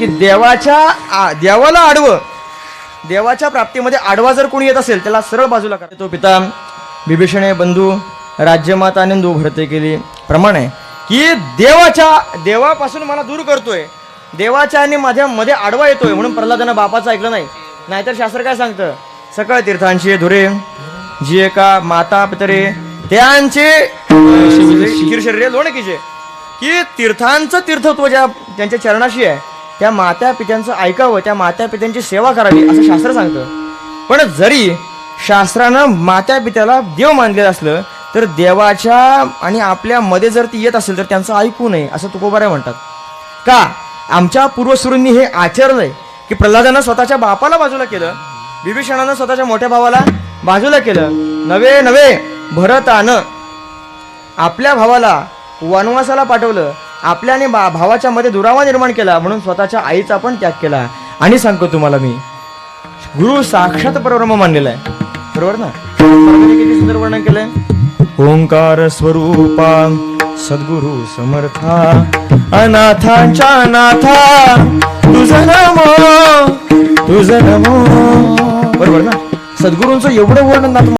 की देवाला आडवं, देवाच्या प्राप्तीमध्ये आडवा जर कोणी येत असेल त्याला सरळ बाजूला करा. तो पिता विभीषणे बंधू राज्यमाता निंदू भरते केली प्रमाणे की देवापासून मला दूर करतोय, देवाच्या आणि माझ्या मध्ये आडवा येतोय, म्हणून प्रल्हादानं बापाचं ऐकलं नाही. नाहीतर शास्त्र काय सांगतं, सकळ तीर्थांची धुरे जी एका माता पितरे त्यांचे शिखीर शरीर लोणकीचे, की तीर्थांचं तीर्थत्व ज्या त्यांच्या चरणाशी आहे त्या मात्या पित्यांचं ऐकावं, त्या मात्या पित्यांची सेवा करावी असं शास्त्र सांगतं. पण जरी शास्त्रानं मात्या पित्याला देव मानलेलं असलं तर देवाच्या आणि आपल्या मध्ये जर ती येत असेल तर त्यांचं ऐकू नये असं तुकोबाराय म्हणतात. का? आमच्या पूर्वसुरूंनी हे आचरलंय की प्रल्हादानं स्वतःच्या बापाला बाजूला केलं, विभीषणानं स्वतःच्या मोठ्या भावाला बाजूला केलं, नवे भरतानं आपल्या भावाला वनवासाला पाठवलं, आपल्या आणि भावाच्या मध्ये दुरावा निर्माण केला, म्हणून स्वतःच्या आईचा पण त्याग केला. आणि सांगतो तुम्हाला मी, गुरु साक्षात परब्रह्म मानलेला आहे, बरोबर ना? किती सुंदर वर्णन केलंय. ओंकार स्वरूपा सद्गुरु समर्था अनाथांच्या नाथा तुझं नमो, बरोबर ना? सद्गुरूंचं एवढं वर्णन